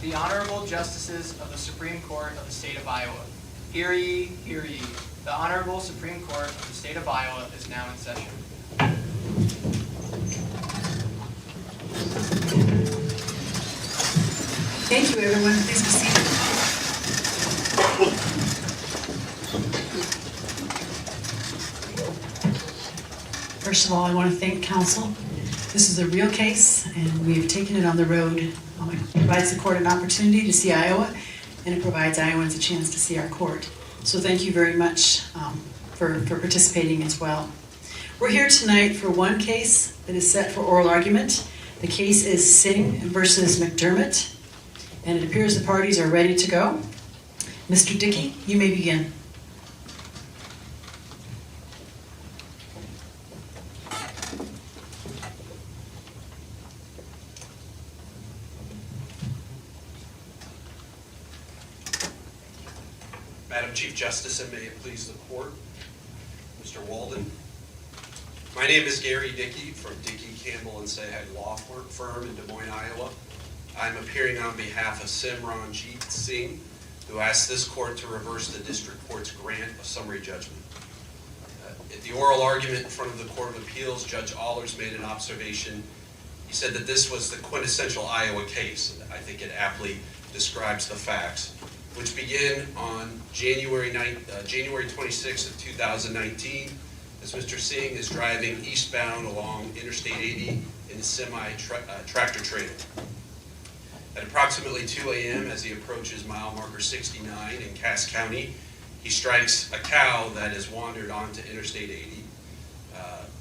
The Honorable Justices of the Supreme Court of the State of Iowa. Hear ye, hear ye. The Honorable Supreme Court of the State of Iowa is now in session. Thank you, everyone. Please be seated. First of all, I want to thank Counsel. This is a real case, and we have taken it on the road. It provides the court an opportunity to see Iowa, and it provides Iowans a chance to see our court. So thank you very much for participating as well. We're here tonight for one case that is set for oral argument. The case is Singh versus McDermott, and it appears the parties are ready to go. Mr. Dickey, you may begin. Madam Chief Justice, and may it please the court, Mr. Walden. My name is Gary Dickey from Dickey, Campbell, and Sayhead Law Firm in Des Moines, Iowa. I'm appearing on behalf of Simranjit Singh, who asked this court to reverse the district court's grant of summary judgment. At the oral argument in front of the Court of Appeals, Judge Allers made an observation. He said that this was the quintessential Iowa case, and I think it aptly describes the facts, which begin on January 26th of 2019, as Mr. Singh is driving eastbound along Interstate 80 in a semi-tractor trailer. At approximately 2 a.m., as he approaches mile marker 69 in Cass County, he strikes a cow that has wandered onto Interstate 80,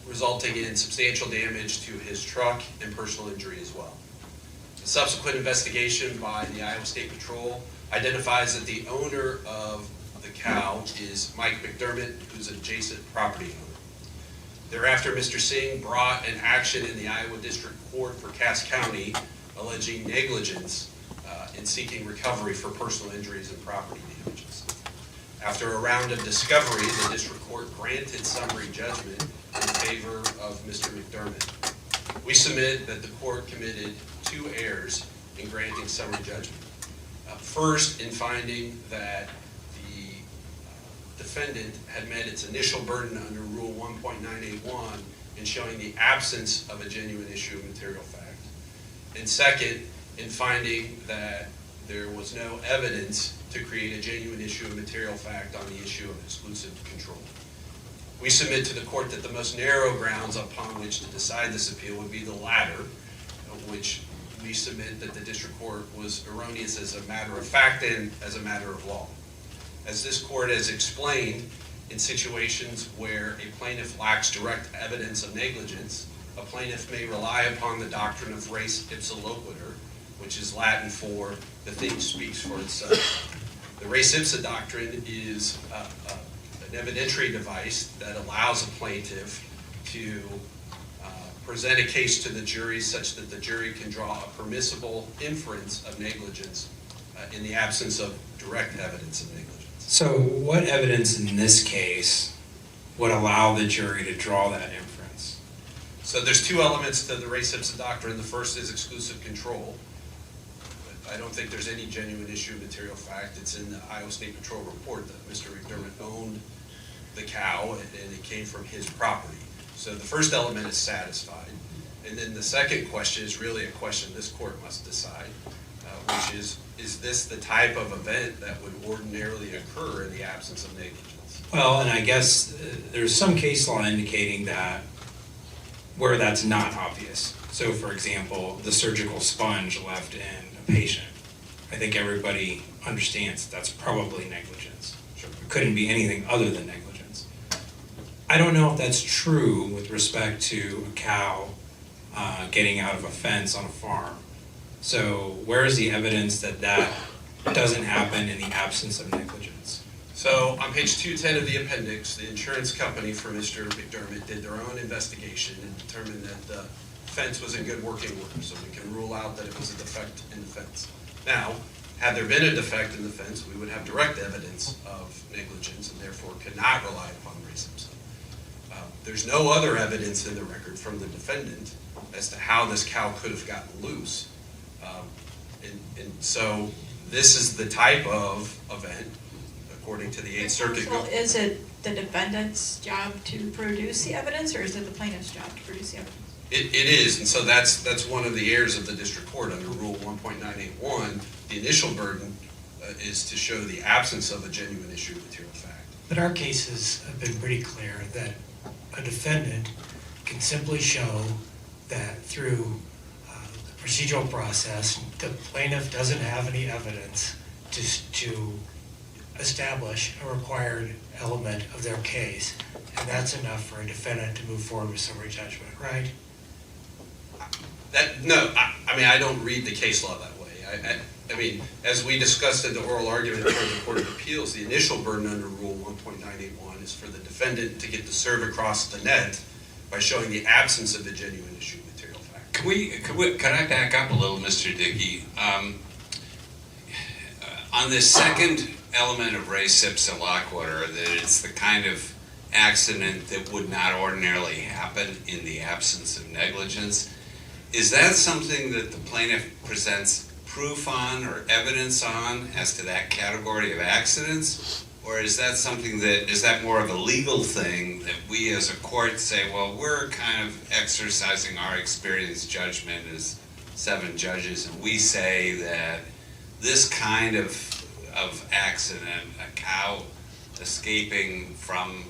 resulting in substantial damage to his truck and personal injury as well. A subsequent investigation by the Iowa State Patrol identifies that the owner of the cow is Mike McDermott, who's an adjacent property owner. Thereafter, Mr. Singh brought an action in the Iowa District Court for Cass County alleging negligence in seeking recovery for personal injuries and property damages. After a round of discovery, the district court granted summary judgment in favor of Mr. McDermott. We submit that the court committed two errors in granting summary judgment. First, in finding that the defendant had met its initial burden under Rule 1.981 in showing the absence of a genuine issue of material fact. And second, in finding that there was no evidence to create a genuine issue of material fact on the issue of exclusive control. We submit to the court that the most narrow grounds upon which to decide this appeal would be the latter, which we submit that the district court was erroneous as a matter of fact and as a matter of law. As this court has explained, in situations where a plaintiff lacks direct evidence of negligence, a plaintiff may rely upon the doctrine of res ipsa loquitur, which is Latin for the thing speaks for itself. The res ipsa doctrine is an evidentiary device that allows a plaintiff to present a case to the jury such that the jury can draw a permissible inference of negligence in the absence of direct evidence of negligence. So what evidence in this case would allow the jury to draw that inference? So there's two elements to the res ipsa doctrine. The first is exclusive control. I don't think there's any genuine issue of material fact. It's in the Iowa State Patrol report that Mr. McDermott owned the cow and it came from his property. So the first element is satisfied. And then the second question is really a question this court must decide, which is this the type of event that would ordinarily occur in the absence of negligence? Well, and I guess there's some case law indicating that where that's not obvious. So for example, the surgical sponge left in a patient. I think everybody understands that's probably negligence. Sure. It couldn't be anything other than negligence. I don't know if that's true with respect to a cow getting out of a fence on a farm. So where is the evidence that that doesn't happen in the absence of negligence? So on page 210 of the appendix, the insurance company for Mr. McDermott did their own investigation and determined that the fence was in good working order, so we can rule out that it was a defect in the fence. Now, had there been a defect in the fence, we would have direct evidence of negligence and therefore could not rely upon res ipsa. There's no other evidence in the record from the defendant as to how this cow could have gotten loose. And so this is the type of event, according to the Eighth Circuit. So is it the defendant's job to produce the evidence, or is it the plaintiff's job to produce the evidence? It is, and so that's one of the errors of the district court under Rule 1.981. The initial burden is to show the absence of a genuine issue of material fact. But our cases have been pretty clear that a defendant can simply show that through the procedural process, the plaintiff doesn't have any evidence to establish a required element of their case, and that's enough for a defendant to move forward with summary judgment, right? I mean, I don't read the case law that way. I mean, as we discussed in the oral argument in the Court of Appeals, the initial burden under Rule 1.981 is for the defendant to get the serve across the net by showing the absence of the genuine issue of material fact. Can I back up a little, Mr. Dickey? On this second element of res ipsa loquitur, that it's the kind of accident that would not ordinarily happen in the absence of negligence, is that something that the plaintiff presents proof on or evidence on as to that category of accidents? Or is that is that more of a legal thing that we as a court say, well, we're kind of exercising our experienced judgment as 7 judges, and we say that this kind of accident, a cow escaping from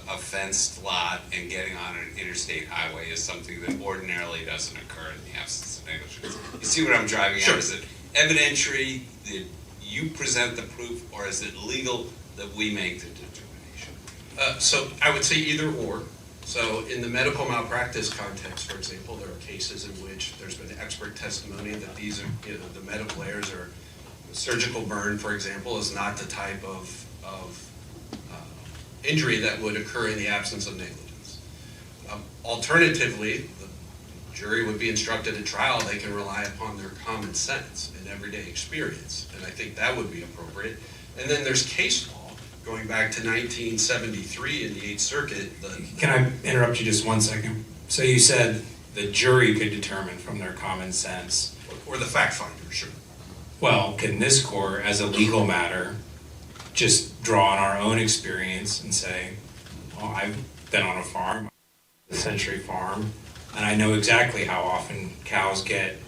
a fenced lot and getting on an interstate highway, is something that ordinarily doesn't occur in the absence of negligence. You see what I'm driving Sure. at? Is it evidentiary that you present the proof, or is it legal that we make the determination? So I would say either or. So in the medical malpractice context, for example, there are cases in which there's been expert testimony that these are, the medical errors, or surgical burn, for example, is not the type of injury that would occur in the absence of negligence. Alternatively, the jury would be instructed at trial they can rely upon their common sense and everyday experience, and I think that would be appropriate. And then there's case law going back to 1973 in the Eighth Circuit. Can I interrupt you just 1 second? So you said the jury could determine from their common sense. Or the fact finder, sure. Well, can this court, as a legal matter, just draw on our own experience and say, well, I've been on a farm, a Century Farm, and I know exactly how often cows get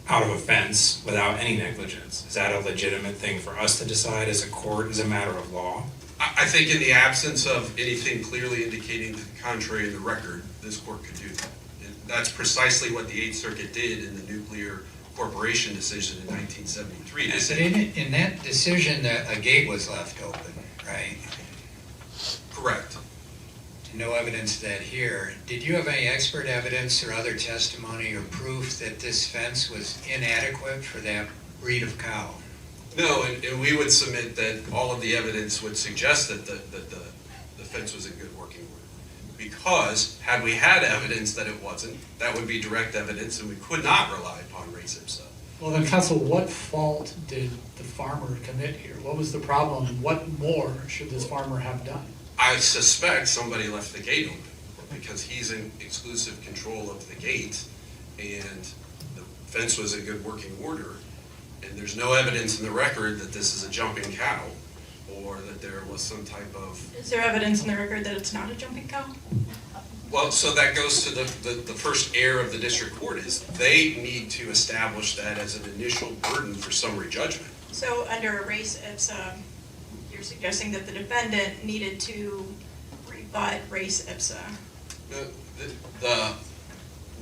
out of a fence without any negligence. Is that a legitimate thing for us to decide as a court, as a matter of law? I think in the absence of anything clearly indicating to the contrary in the record, this court could do that. And that's precisely what the Eighth Circuit did in the Nuclear Corporation decision in 1973. But in that decision, that a gate was left open, right? Correct. No evidence of that here. Did you have any expert evidence or other testimony or proof that this fence was inadequate for that breed of cow? No, and we would submit that all of the evidence would suggest that the fence was in good working order. Because had we had evidence that it wasn't, that would be direct evidence, and we could not rely upon res ipsa. Well then, counsel, what fault did the farmer commit here? What was the problem? What more should this farmer have done? I suspect somebody left the gate open because he's in exclusive control of the gate, and the fence was in good working order, and there's no evidence in the record that this is a jumping cow or that there was some type of... Is there evidence in the record that it's not a jumping cow? Well, so that goes to the first error of the district court, is they need to establish that as an initial burden for summary judgment. So under res ipsa, you're suggesting that the defendant needed to rebut res ipsa.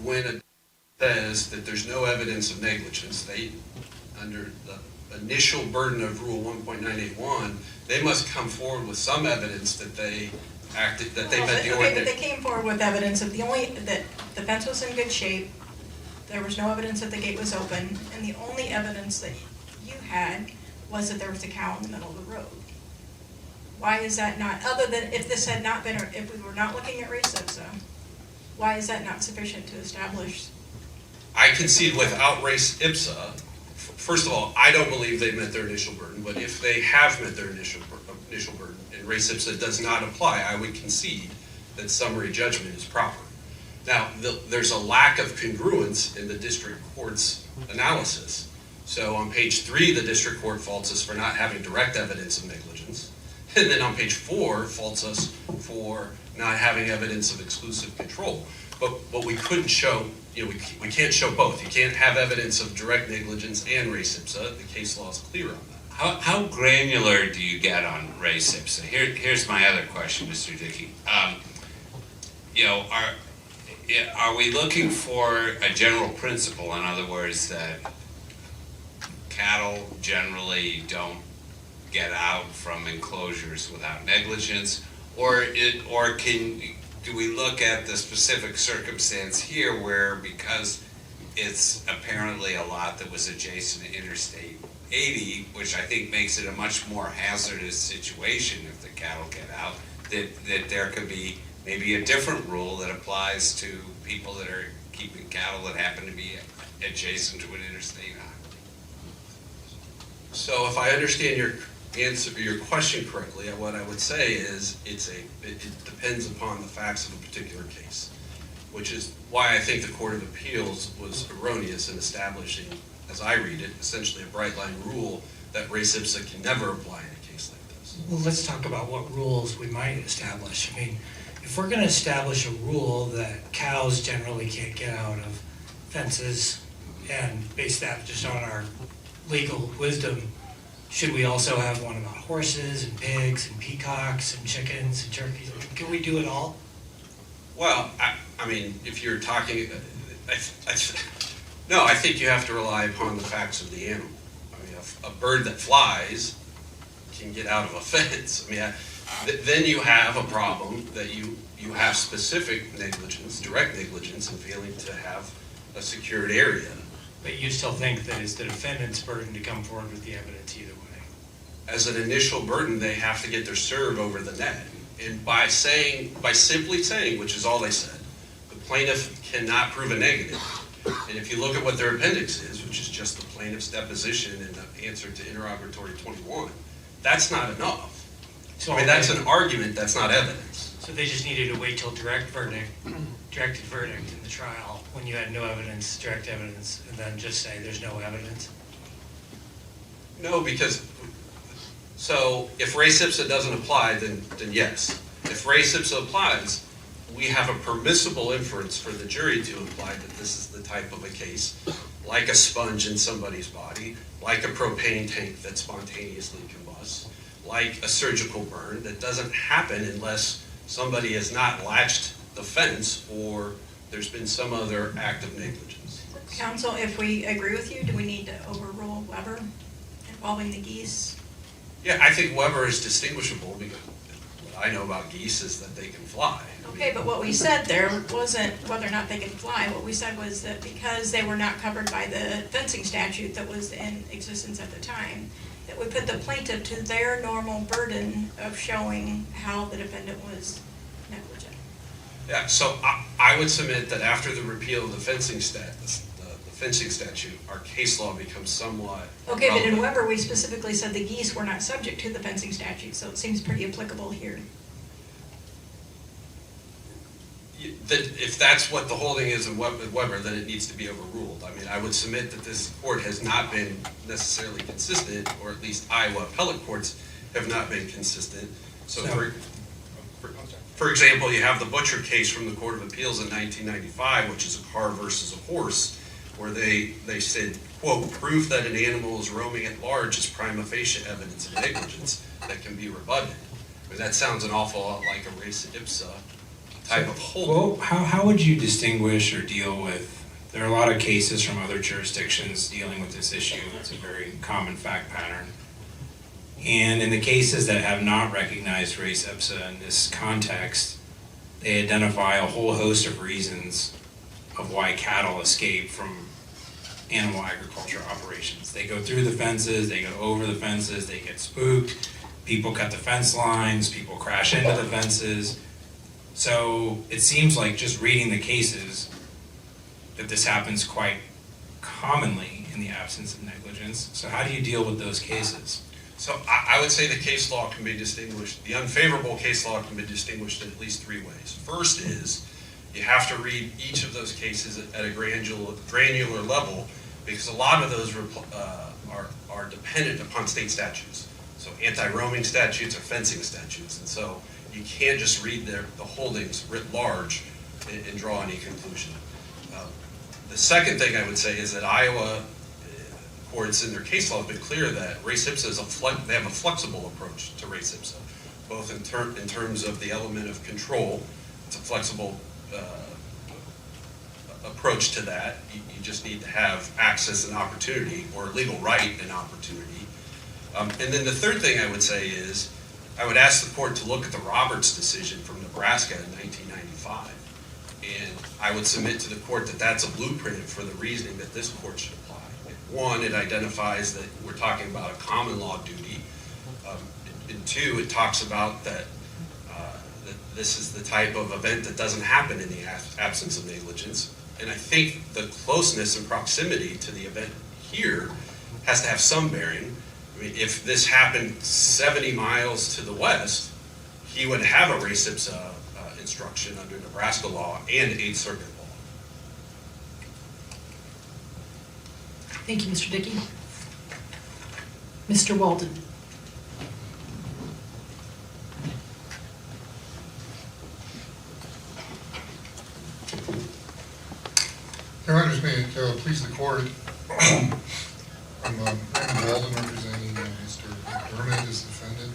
When it says that there's no evidence of negligence, they, under the initial burden of Rule 1.981, they must come forward with some evidence that they acted, that they met the Okay, ordinary. but they came forward with evidence of that the fence was in good shape, there was no evidence that the gate was open, and the only evidence that you had was that there was a cow in the middle of the road. Why is that not, other than if this had not been, if we were not looking at res ipsa, why is that not sufficient to establish? I concede without res ipsa, first of all, I don't believe they met their initial burden, but if they have met their initial burden and res ipsa does not apply, I would concede that summary judgment is proper. Now, there's a lack of congruence in the district court's analysis. So on page 3, the district court faults us for not having direct evidence of negligence. And then on page 4, faults us for not having evidence of exclusive control. But we couldn't show, we can't show both. You can't have evidence of direct negligence and res ipsa. The case law is clear on that. How granular do you get on res ipsa? Here's my other question, Mr. Dickey. Are we looking for a general principle? In other words, that cattle generally don't get out from enclosures without negligence, or do we look at the specific circumstance here where, because it's apparently a lot that was adjacent to Interstate 80, which I think makes it a much more hazardous situation if the cattle get out, that there could be maybe a different rule that applies to people that are keeping cattle that happen to be adjacent to an interstate highway? So if I understand your question correctly, what I would say is it depends upon the facts of a particular case, which is why I think the Court of Appeals was erroneous in establishing, as I read it, essentially a bright line rule that res ipsa can never apply in a case like this. Well, let's talk about what rules we might establish. I mean, if we're going to establish a rule that cows generally can't get out of fences and base that just on our legal wisdom, should we also have one about horses and pigs and peacocks and chickens and turkeys? Can we do it all? Well, I mean, if you're talking, no, I think you have to rely upon the facts of the animal. I mean, a bird that flies can get out of a fence. I mean, then you have a problem that you have specific negligence, direct negligence, in failing to have a secured area. But you still think that it's the defendant's burden to come forward with the evidence either way? As an initial burden, they have to get their serve over the net. And by simply saying, which is all they said, the plaintiff cannot prove a negative. And if you look at what their appendix is, which is just the plaintiff's deposition and the answer to interrogatory 21, that's not enough. So I mean, that's an argument, that's not evidence. So they just needed to wait till directed verdict in the trial when you had no evidence, direct evidence, and then just say there's no evidence? No, because, so if res ipsa doesn't apply, then yes. If res ipsa applies, we have a permissible inference for the jury to imply that this is the type of a case, like a sponge in somebody's body, like a propane tank that spontaneously combusts, like a surgical burn that doesn't happen unless somebody has not latched the fence or there's been some other act of negligence. Counsel, if we agree with you, do we need to overrule Weber involving the geese? Yeah, I think Weber is distinguishable because what I know about geese is that they can fly. Okay, but what we said there wasn't whether or not they can fly. What we said was that because they were not covered by the fencing statute that was in existence at the time, that we put the plaintiff to their normal burden of showing how the defendant was negligent. Yeah, so I would submit that after the repeal of the fencing statute, our case law becomes somewhat Okay, but in relevant. Weber, we specifically said the geese were not subject to the fencing statute, so it seems pretty applicable here. If that's what the holding is in Weber, then it needs to be overruled. I mean, I would submit that this court has not been necessarily consistent, or at least Iowa appellate courts have not been consistent. So for example, you have the Butcher case from the Court of Appeals in 1995, which is a car versus a horse, where they said, quote, proof that an animal is roaming at large is prima facie evidence of negligence that can be rebutted. I mean, that sounds an awful lot like a res ipsa type of holding. Well, how would you distinguish or deal with, there are a lot of cases from other jurisdictions dealing with this issue. It's a very common fact pattern. And in the cases that have not recognized res ipsa in this context, they identify a whole host of reasons of why cattle escape from animal agriculture operations. They go through the fences, they go over the fences, they get spooked, people cut the fence lines, people crash into the fences. So it seems like just reading the cases that this happens quite commonly in the absence of negligence. So how do you deal with those cases? So I would say the case law can be distinguished, the unfavorable case law can be distinguished in at least three ways. First is, you have to read each of those cases at a granular level because a lot of those are dependent upon state statutes. So anti-roaming statutes or fencing statutes, and so you can't just read the holdings writ large and draw any conclusion. The second thing I would say is that Iowa courts in their case law have been clear that res ipsa they have a flexible approach to res ipsa, both in terms of the element of control. It's a flexible approach to that. You just need to have access and opportunity, or legal right and opportunity. And then the third thing I would say is, I would ask the court to look at the Roberts decision from Nebraska in 1995. And I would submit to the court that that's a blueprint for the reasoning that this court should apply. One, it identifies that we're talking about a common law duty. And two, it talks about that this is the type of event that doesn't happen in the absence of negligence. And I think the closeness and proximity to the event here has to have some bearing. I mean, if this happened 70 miles to the west, he would have a res ipsa instruction under Nebraska law and 8th Circuit law. Thank you, Mr. Dickey. Mr. Walden. Your Honors, may it please the court, I'm Raymond Walden, representing Mr. McDermott as defendant.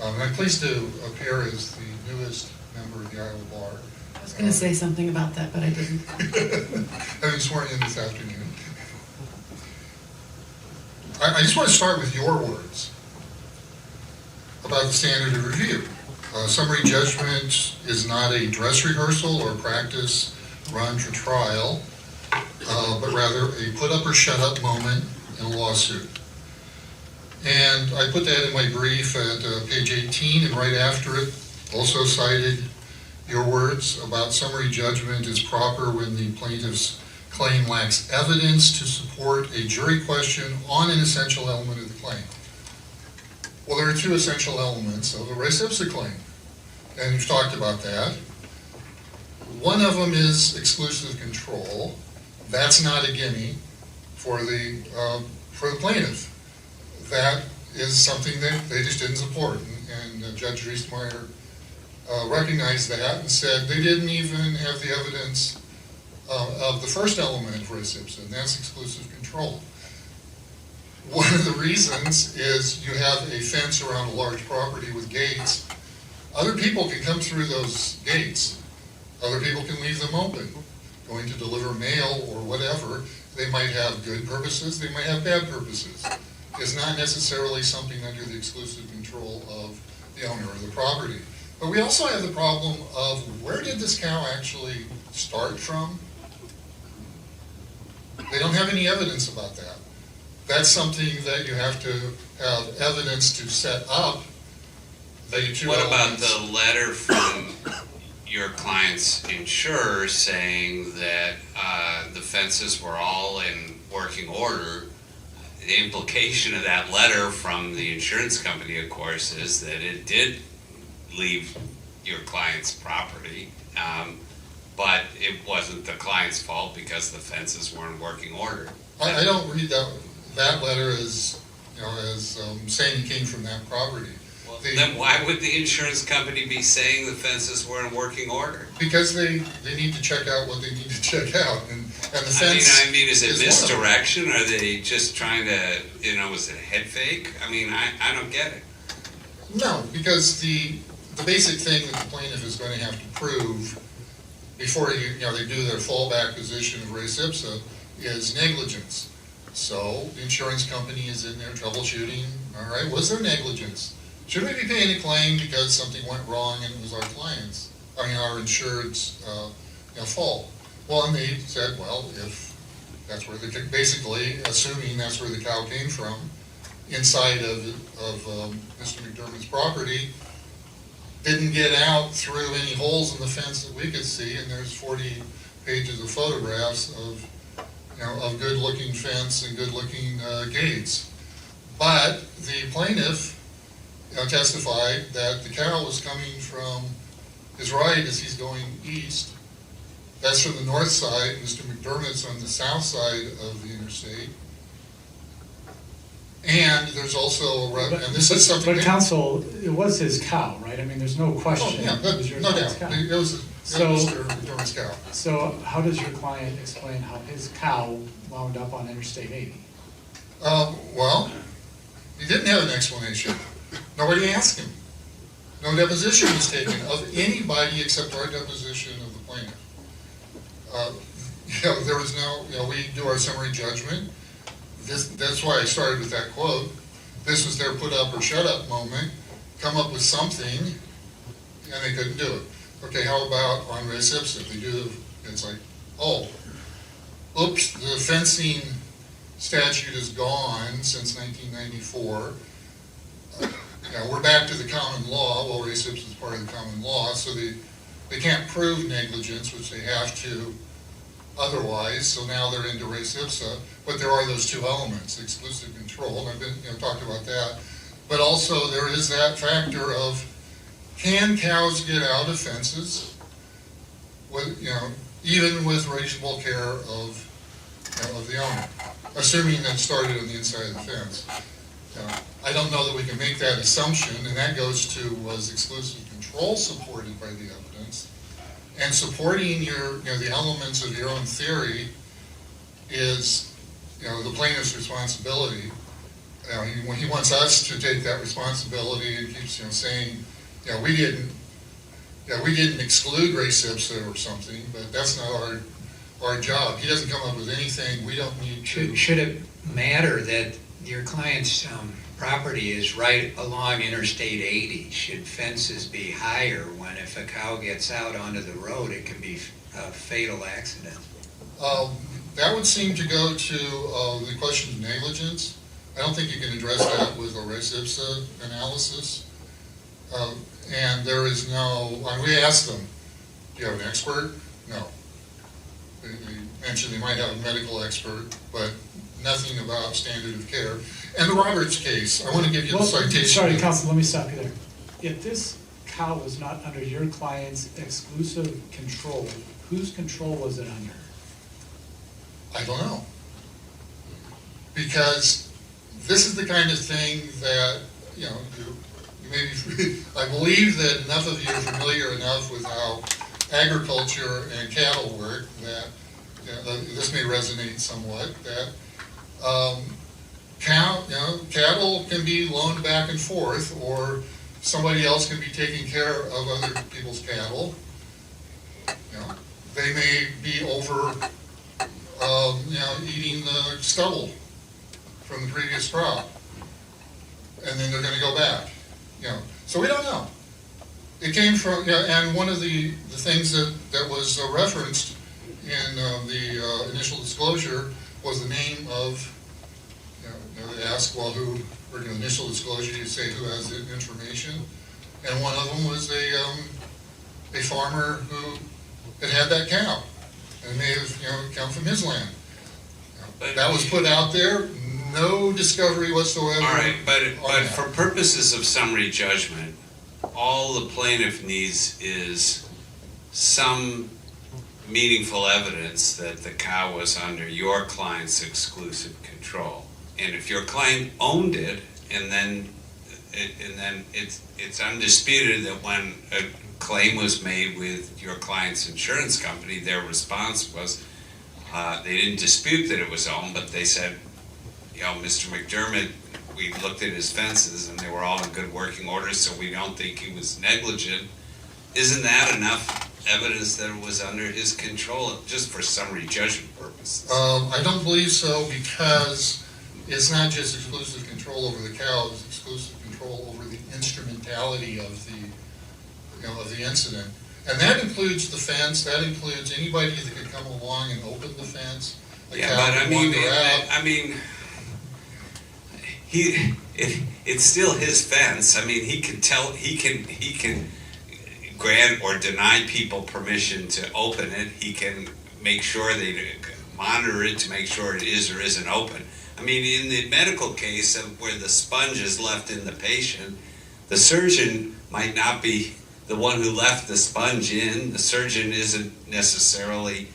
I'm pleased to appear as the newest member of the Iowa Bar. I was going to say something about that, but I didn't. Having sworn in this afternoon. I just want to start with your words about the standard of review. Summary judgment is not a dress rehearsal or practice run for trial, but rather a put up or shut up moment in a lawsuit. And I put that in my brief at page 18, and right after it also cited your words about summary judgment is proper when the plaintiff's claim lacks evidence to support a jury question on an essential element of the claim. Well, there are two essential elements of a res ipsa claim, and you've talked about that. One of them is exclusive control. That's not a gimme for the plaintiff. That is something that they just didn't support, and Judge Riesmeyer recognized that and said they didn't even have the evidence of the first element of res ipsa, and that's exclusive control. One of the reasons is you have a fence around a large property with gates. Other people can come through those gates. Other people can leave them open, going to deliver mail or whatever. They might have good purposes, they might have bad purposes. It's not necessarily something under the exclusive control of the owner of the property. But we also have the problem of, where did this cow actually start from? They don't have any evidence about that. That's something that you have to have evidence to set up. What about the letter from your client's insurer saying that the fences were all in working order? The implication of that letter from the insurance company, of course, is that it did leave your client's property, but it wasn't the client's fault because the fences were in working order. I don't read that letter as, saying it came from that property. Well, then why would the insurance company be saying the fences were in working order? Because they need to check out what they need to check out, and the fence. I mean, is it misdirection? Are they just trying to, is it a head fake? I mean, I don't get it. No, because the basic thing that the plaintiff is going to have to prove before they do their fallback position of res ipsa is negligence. So the insurance company is in there troubleshooting. All right, was there negligence? Should we be paying a claim because something went wrong and it was our insured's fault? Well, and they said, well, if that's where basically assuming that's where the cow came from, inside of Mr. McDermott's property, didn't get out through any holes in the fence that we could see, and there's 40 pages of photographs of good-looking fence and good-looking gates. But the plaintiff testified that the cow was coming from his right as he's going east, That's from the north side. Mr. McDermott's on the south side of the interstate. And there's also, and this is something. But counsel, it was his cow, right? I mean, there's no Oh, question. yeah, It was your no client's doubt. cow. It was So- Mr. McDermott's cow. So how does your client explain how his cow wound up on Interstate 80? Well, he didn't have an explanation. Nobody asked him. No deposition was taken of anybody except our deposition of the plaintiff. There was no, we do our summary judgment. That's why I started with that quote. This was their put up or shut up moment. Come up with something, and they couldn't do it. Okay, how about on res ipsa? They do, it's like, oh, oops, the fencing statute is gone since 1994. We're back to the common law. Well, res ipsa is part of the common law, so they can't prove negligence, which they have to otherwise, so now they're into res ipsa, but there are those two elements, exclusive control, and I've been, talked about that, but also there is that factor of, can cows get out of fences with, even with reasonable care of the owner, assuming that it started on the inside of the fence. I don't know that we can make that assumption, and that goes to, was exclusive control supported by the evidence? And supporting your, the elements of your own theory is, the plaintiff's responsibility. He wants us to take that responsibility and keeps, saying, we didn't exclude res ipsa or something, but that's not our job. He doesn't come up with anything. We don't need to. Should it matter that your client's property is right along Interstate 80? Should fences be higher when if a cow gets out onto the road, it can be a fatal accident? That would seem to go to the question of negligence. I don't think you can address that with a res ipsa analysis. And there is no, we asked them, do you have an expert? No. They mentioned they might have a medical expert, but nothing about standard of care. And the Roberts case, I want to give you the citation. Sorry, counsel, let me stop you there. If this cow was not under your client's exclusive control, whose control was it under? I don't know. Because this is the kind of thing that, you maybe, I believe that enough of you are familiar enough with how agriculture and cattle work that, this may resonate somewhat, that cattle can be loaned back and forth, or somebody else can be taking care of other people's cattle. They may be over, eating the stubble from the previous crop, and then they're going to go back. So we don't know. It came from, and one of the things that was referenced in the initial disclosure was the name of, they ask, well, who, or the initial disclosure, you say who has the information, and one of them was a farmer who had that cow, and it may have come from his land. That was put out there, no discovery whatsoever. All right, but for purposes of summary judgment, all the plaintiff needs is some meaningful evidence that the cow was under your client's exclusive control. And if your client owned it, and then it's undisputed that when a claim was made with your client's insurance company, their response was, they didn't dispute that it was owned, but they said, Mr. McDermott, we looked at his fences and they were all in good working order, so we don't think he was negligent. Isn't that enough evidence that it was under his control, just for summary judgment purposes? I don't believe so, because it's not just exclusive control over the cow, it's exclusive control over the instrumentality of the incident. And that includes the fence, that includes anybody that could come along and open the fence. Yeah, but it's still his fence. I mean, he can grant or deny people permission to open it. He can make sure they monitor it to make sure it is or isn't open. I mean, in the medical case of where the sponge is left in the patient, the surgeon might not be the one who left the sponge in. The surgeon isn't necessarily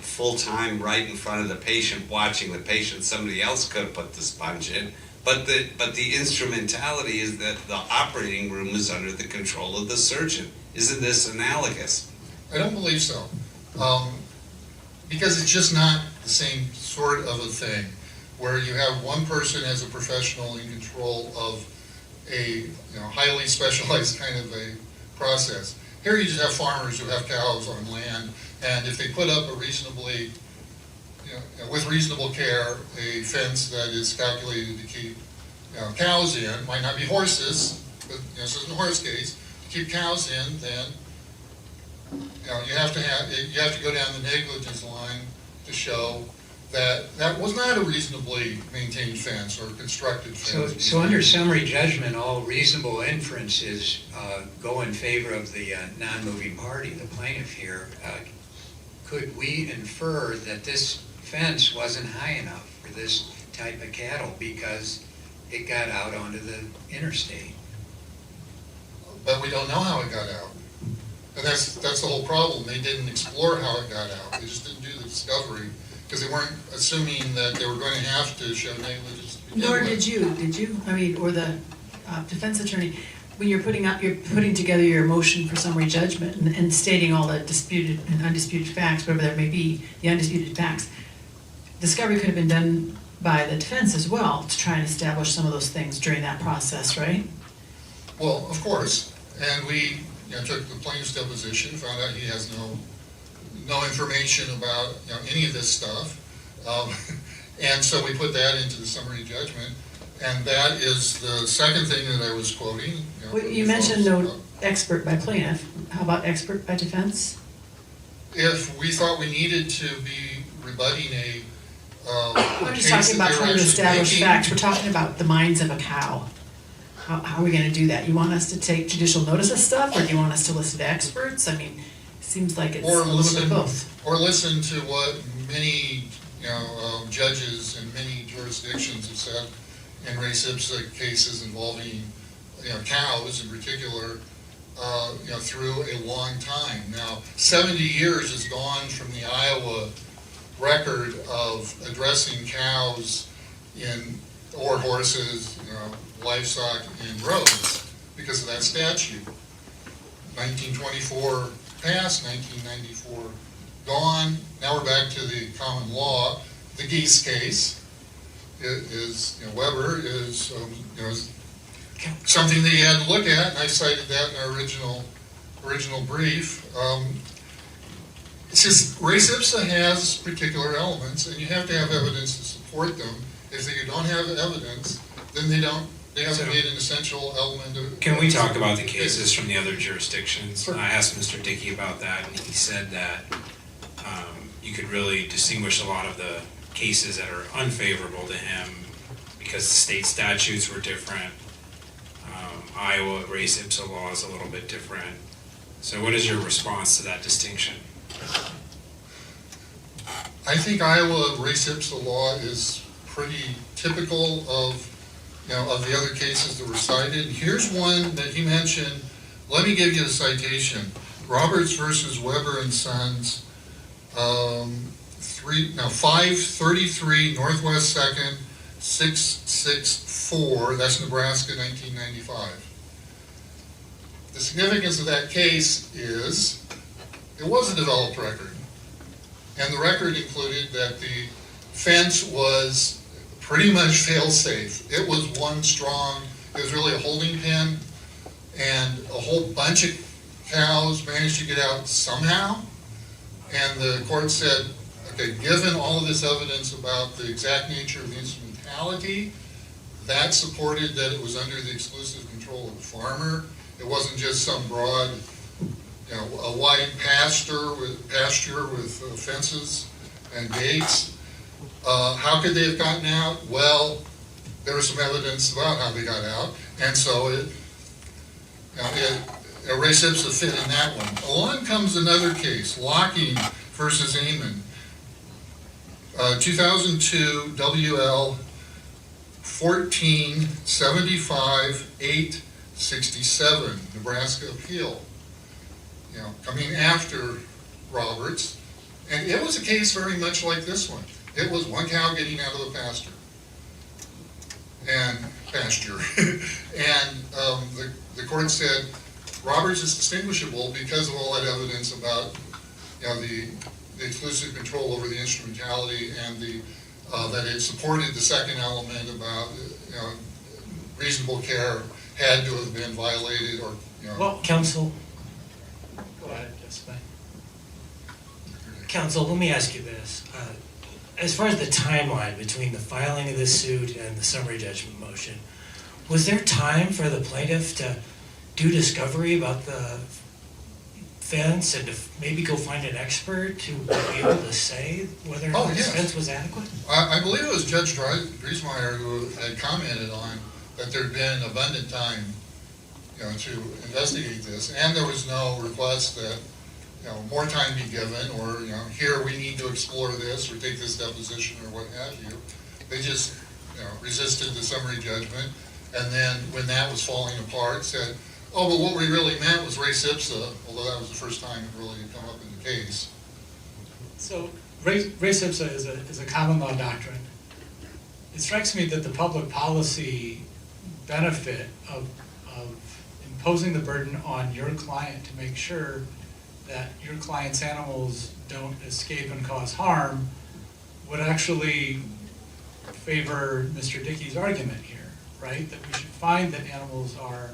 full-time right in front of the patient watching the patient. Somebody else could have put the sponge in. But the instrumentality is that the operating room is under the control of the surgeon. Isn't this analogous? I don't believe so. Because it's just not the same sort of a thing where you have one person as a professional in control of a highly specialized kind of a process. Here you just have farmers who have cows on land, and if they put up a reasonably, with reasonable care, a fence that is calculated to keep cows in, might not be horses, but this isn't a horse case, to keep cows in, then you have to go down the negligence line to show that that was not a reasonably maintained fence or constructed fence. So under summary judgment, all reasonable inferences go in favor of the non-moving party, the plaintiff here. Could we infer that this fence wasn't high enough for this type of cattle because it got out onto the interstate? But we don't know how it got out. And that's the whole problem. They didn't explore how it got out. They just didn't do the discovery because they weren't assuming that they were going to have to show negligence. Nor did you? I mean, or the defense attorney, when you're putting together your motion for summary judgment and stating all the disputed and undisputed facts, whatever there may be, the undisputed facts, discovery could have been done by the defense as well to try and establish some of those things during that process, right? Well, of course. And we took the plaintiff's deposition, found out he has no information about any of this stuff. And so we put that into the summary judgment. And that is the second thing that I was quoting. Well, you mentioned no expert by plaintiff. How about expert by defense? If we thought we needed to be rebutting I'm just talking about trying to establish facts. We're talking about the minds of a cow. How are we going to do that? You want us to take judicial notice of stuff, or do you want us to listen to experts? I mean, it seems like it's a little bit of both. Or listen to what many judges in many jurisdictions have said in res ipsa cases involving cows in particular through a long time. Now, 70 years has gone from the Iowa record of addressing cows or horses, livestock in roads because of that statute. 1924 passed, 1994 gone. Now we're back to the common law. The Geese case is Weber is something that you had to look at, and I cited that in our original brief. It's just res ipsa has particular elements, and you have to have evidence to support them. If you don't have evidence, then they haven't made an essential element of. Can we talk about the cases from the other jurisdictions? Sure. I asked Mr. Dickey about that, and he said that you could really distinguish a lot of the cases that are unfavorable to him because the state statutes were different. Iowa res ipsa law is a little bit different. So what is your response to that distinction? I think Iowa res ipsa law is pretty typical of the other cases that were cited. Here's one that he mentioned. Let me give you the citation. Roberts versus Weber and Sons, 533 Northwest 2nd, 664. That's Nebraska, 1995. The significance of that case is it was a developed record. And the record included that the fence was pretty much fail-safe. It was one strong, it was really a holding pen, and a whole bunch of cows managed to get out somehow. And the court said, okay, given all of this evidence about the exact nature of the instrumentality, that supported that it was under the exclusive control of the farmer. It wasn't just some broad, a wide pasture with fences and gates. How could they have gotten out? Well, there was some evidence about how they got out, and so res ipsa fit in that one. Along comes another case, Locking versus Amon, 2002 WL 1475 8 67, Nebraska appeal, coming after Roberts. And it was a case very much like this one. It was one cow getting out of the pasture. And the court said Roberts is distinguishable because of all that evidence about the exclusive control over the instrumentality and that it supported the second element about reasonable care had to have been violated or Well, counsel, Go ahead, yes, ma'am. counsel, let me ask you this. As far as the timeline between the filing of this suit and the summary judgment motion, was there time for the plaintiff to do discovery about the fence and to maybe go find an expert to be able to say whether or not the fence was adequate? I believe it was Judge Driesmeyer who had commented on that there'd been abundant time, to investigate this, and there was no request that, more time be given, or, here we need to explore this, or take this deposition, or what have you. They just, resisted the summary judgment, and then when that was falling apart, said, oh, but what we really meant was res ipsa, although that was the first time it really had come up in the case. So res ipsa is a common law doctrine. It strikes me that the public policy benefit of imposing the burden on your client to make sure that your client's animals don't escape and cause harm would actually favor Mr. Dickey's argument here, right? That we should find that animals are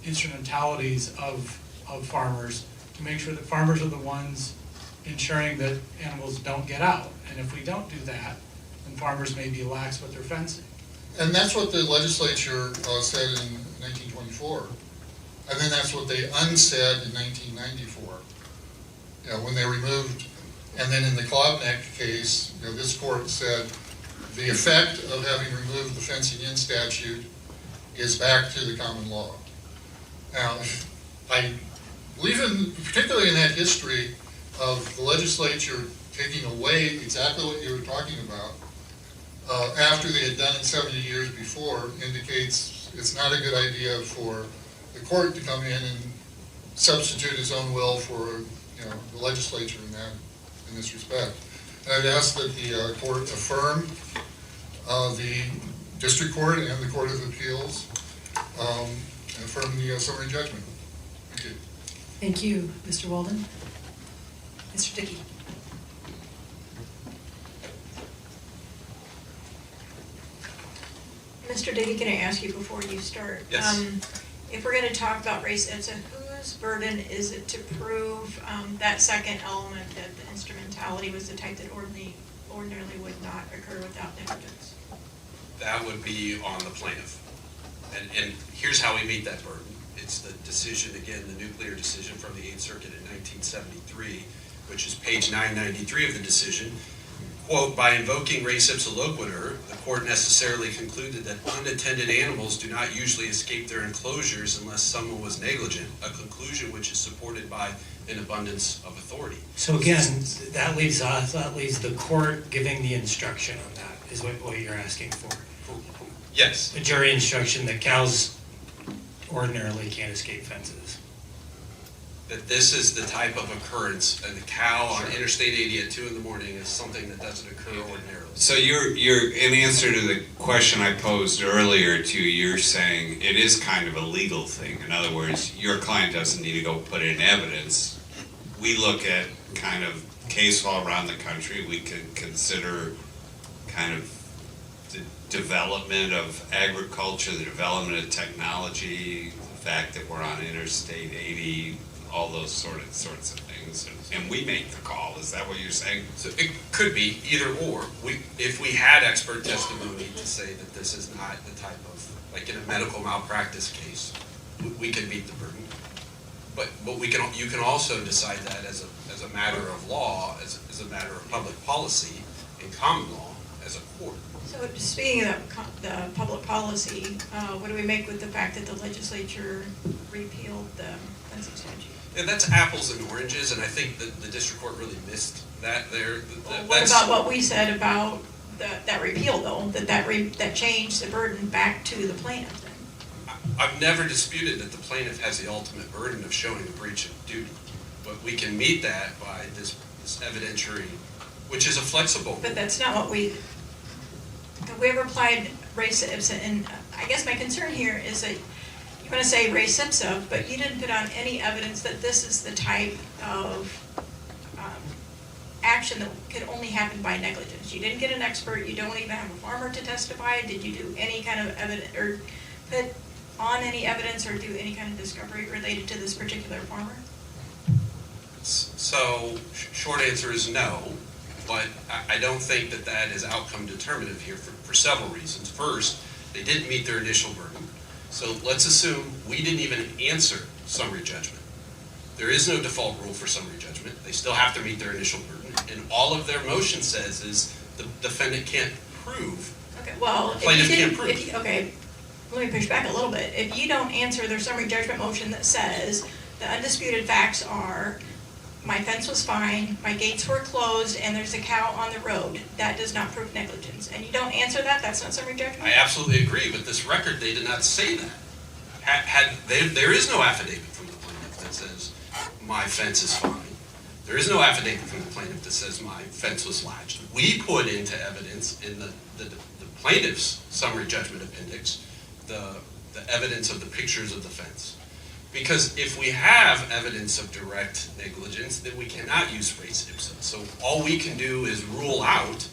instrumentalities of farmers to make sure that farmers are the ones ensuring that animals don't get out. And if we don't do that, then farmers may be lax with their fencing. And that's what the legislature said in 1924. And then that's what they unsaid in 1994. When they removed, and then in the Klobnik case, this court said the effect of having removed the fencing in statute is back to the common law. Now, I believe particularly in that history of the legislature taking away exactly what you were talking about, after they had done it 70 years before, indicates it's not a good idea for the court to come in and substitute his own will for the legislature in this respect. And I'd ask that the court affirm the district court and the Court of Appeals and affirm the summary judgment. Thank you. Thank you, Mr. Walden. Mr. Dickey. Mr. Dickey, can I ask you before you start? Yes. If we're gonna talk about res ipsa, whose burden is it to prove that second element, that the instrumentality was the type that ordinarily would not occur without negligence? That would be on the plaintiff. And here's how we meet that burden. It's the decision, again, the nuclear decision from the 8th Circuit in 1973, which is page 993 of the decision. Quote, by invoking res ipsa loquitur, the court necessarily concluded that unattended animals do not usually escape their enclosures unless someone was negligent, a conclusion which is supported by an abundance of authority. So again, that leaves the court giving the instruction on that, is what you're asking for. Yes. A jury instruction that cows ordinarily can't escape fences. That this is the type of occurrence, and the cow on Interstate 80 at 2 in the morning is something that doesn't occur ordinarily. So you're in answer to the question I posed earlier to you, you're saying it is kind of a legal thing. In other words, your client doesn't need to go put in evidence. We look at kind of case law around the country. We can consider kind of the development of agriculture, the development of technology, the fact that we're on Interstate 80, all those sorts of things, and we make the call. Is that what you're saying? So it could be either or. If we had expert testimony to say that this is not the type of, like in a medical malpractice case, we can meet the burden. But you can also decide that as a matter of law, as a matter of public policy in common law as a court. So speaking of the public policy, what do we make with the fact that the legislature repealed the fencing statute? And that's apples and oranges, and I think that the district court really missed that there. What about what we said about that repeal, though, that changed the burden back to the plaintiff then? I've never disputed that the plaintiff has the ultimate burden of showing a breach of duty. But we can meet that by this evidentiary, which is a flexible. But that's not what we ever applied res ipsa, and I guess my concern here is that you want to say res ipsa, but you didn't put on any evidence that this is the type of action that could only happen by negligence. You didn't get an expert, you don't even have a farmer to testify. Did you do any kind of evidence, or put on any evidence, or do any kind of discovery related to this particular farmer? So, short answer is no, but I don't think that that is outcome determinative here for several reasons. First, they didn't meet their initial burden. So let's assume we didn't even answer summary judgment. There is no default rule for summary judgment. They still have to meet their initial burden. And all of their motion says is the defendant can't prove. Okay, well, Plaintiff can't prove. okay, let me push back a little bit. If you don't answer their summary judgment motion that says the undisputed facts are my fence was fine, my gates were closed, and there's a cow on the road, that does not prove negligence. And you don't answer that, that's not summary judgment? I absolutely agree, but this record, they did not say that. There is no affidavit from the plaintiff that says my fence is fine. There is no affidavit from the plaintiff that says my fence was latched. We put into evidence in the plaintiff's summary judgment appendix the evidence of the pictures of the fence. Because if we have evidence of direct negligence, then we cannot use res ipsa. So all we can do is rule out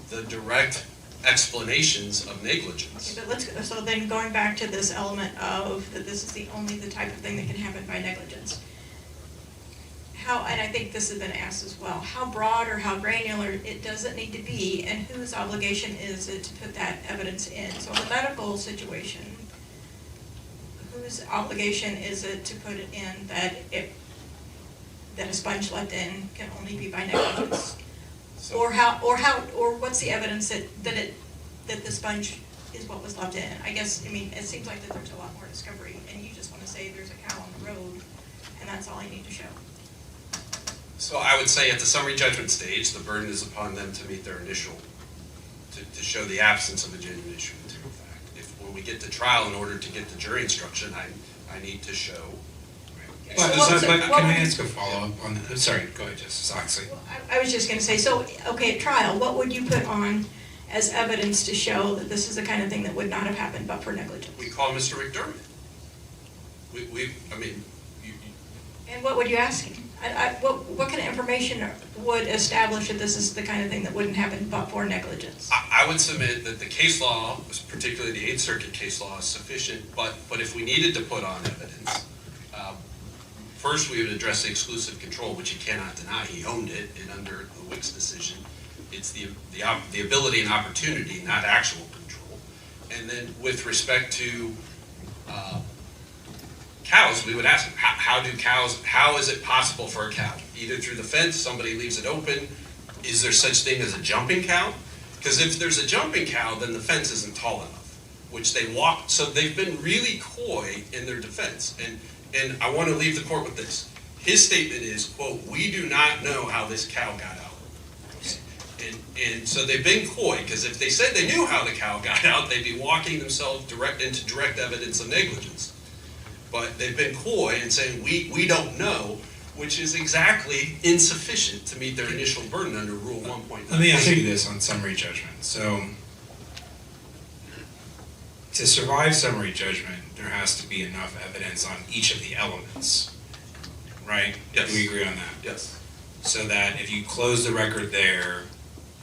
the direct explanations of negligence. Okay, but so then going back to this element of that this is the type of thing that can happen by negligence. How, and I think this has been asked as well, how broad or how granular it doesn't need to be, and whose obligation is it to put that evidence in? So in the medical situation, whose obligation is it to put it in that a sponge left in can only be by negligence? So- Or what's the evidence that the sponge is what was left in? I guess, I mean, it seems like that there's a lot more discovery, and you just want to say there's a cow on the road, and that's all you need to show. So I would say at the summary judgment stage, the burden is upon them to meet their initial, to show the absence of a genuine issue of material fact. If when we get to trial, in order to get the jury instruction, I need to show. But So can I ask a follow-up on that? Sorry, go ahead, Justice Oxley. I was just going to say, so, okay, at trial, what would you put on as evidence to show that this is the kind of thing that would not have happened but for negligence? We call Mr. McDermott. And what would you ask him? What kind of information would establish that this is the kind of thing that wouldn't happen but for negligence? I would submit that the case law, particularly the Eighth Circuit case law, is sufficient, but if we needed to put on evidence, first we would address the exclusive control, which he cannot deny. He owned it, and under the Wicks decision, it's the ability and opportunity, not actual control. And then with respect to cows, we would ask them, how is it possible for a cow? Either through the fence, somebody leaves it open. Is there such thing as a jumping cow? Because if there's a jumping cow, then the fence isn't tall enough, which they walk. So they've been really coy in their defense. And I want to leave the court with this. His statement is, quote, "We do not know how this cow got out." And so they've been coy, because if they said they knew how the cow got out, they'd be walking themselves into direct evidence of negligence. But they've been coy and saying, we don't know, which is exactly insufficient to meet their initial burden under Rule 1.9. Let me ask you this on summary judgment. So, to survive summary judgment, there has to be enough evidence on each of the elements, right? Yes. Do we agree on that? Yes. So that if you close the record there,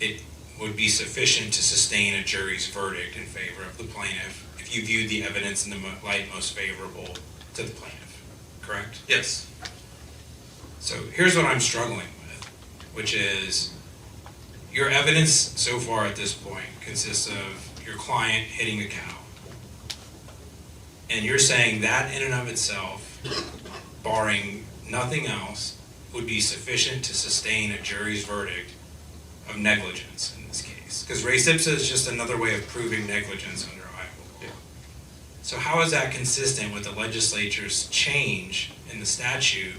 it would be sufficient to sustain a jury's verdict in favor of the plaintiff if you viewed the evidence in the light most favorable to the plaintiff, correct? Yes. So here's what I'm struggling with, which is your evidence so far at this point consists of your client hitting a cow. And you're saying that in and of itself, barring nothing else, would be sufficient to sustain a jury's verdict of negligence in this case. Because res ipsa is just another way of proving negligence under Iowa law. So how is that consistent with the legislature's change in the statute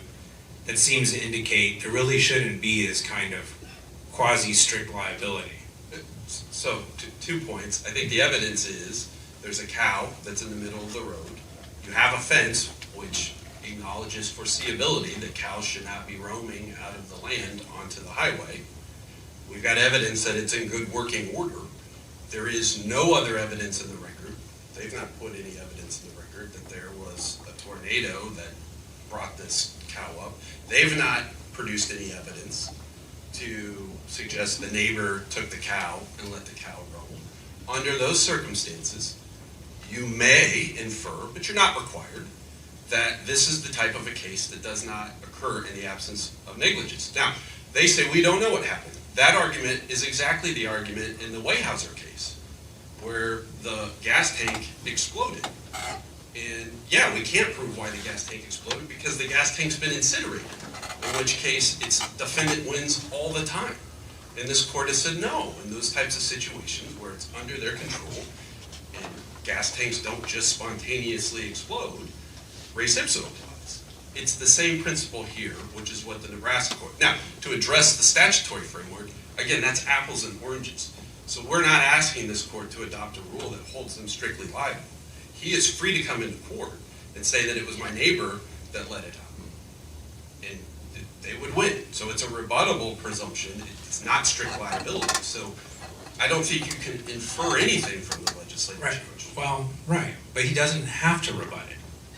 that seems to indicate there really shouldn't be this kind of quasi-strict liability? So, 2 points. I think the evidence is there's a cow that's in the middle of the road. You have a fence which acknowledges foreseeability that cows should not be roaming out of the land onto the highway. We've got evidence that it's in good working order. There is no other evidence in the record. They've not put any evidence in the record that there was a tornado that brought this cow up. They've not produced any evidence to suggest the neighbor took the cow and let the cow roam. Under those circumstances, you may infer, but you're not required, that this is the type of a case that does not occur in the absence of negligence. Now, they say we don't know what happened. That argument is exactly the argument in the Weyhauser case, where the gas tank exploded. And yeah, we can't prove why the gas tank exploded because the gas tank's been incinerated, in which case its defendant wins all the time. And this court has said no, in those types of situations where it's under their control and gas tanks don't just spontaneously explode, res ipsa applies. It's the same principle here, which is what the Nebraska court. Now, to address the statutory framework, again, that's apples and oranges. So we're not asking this court to adopt a rule that holds them strictly liable. He is free to come into court and say that it was my neighbor that let it happen. And they would win. So it's a rebuttable presumption. It's not strict liability. So I don't think you can infer anything from the legislature. Right. Well, right. But he doesn't have to rebut it.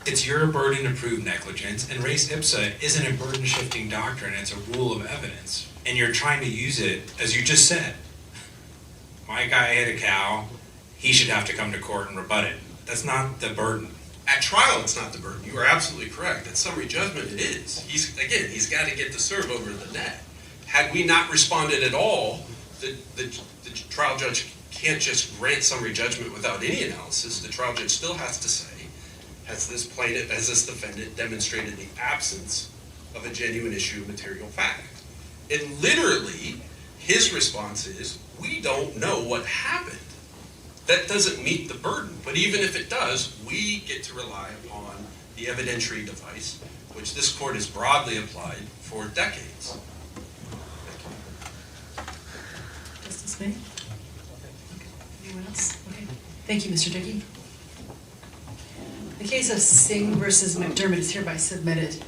It's your burden to prove negligence, and res ipsa isn't a burden-shifting doctrine. It's a rule of evidence. And you're trying to use it, as you just said. My guy hit a cow. He should have to come to court and rebut it. That's not the burden. At trial, it's not the burden. You are absolutely correct. At summary judgment, it is. He's got to get the serve over the net. Had we not responded at all, the trial judge can't just grant summary judgment without any analysis. The trial judge still has to say, has this plaintiff, has this defendant demonstrated the absence of a genuine issue of material fact? And literally, his response is, we don't know what happened. That doesn't meet the burden, but even if it does, we get to rely upon the evidentiary device, which this court has broadly applied for decades. Justice May? Okay. Anyone else? Okay. Thank you, Mr. Dickey. The case of Singh versus McDermott is hereby submitted.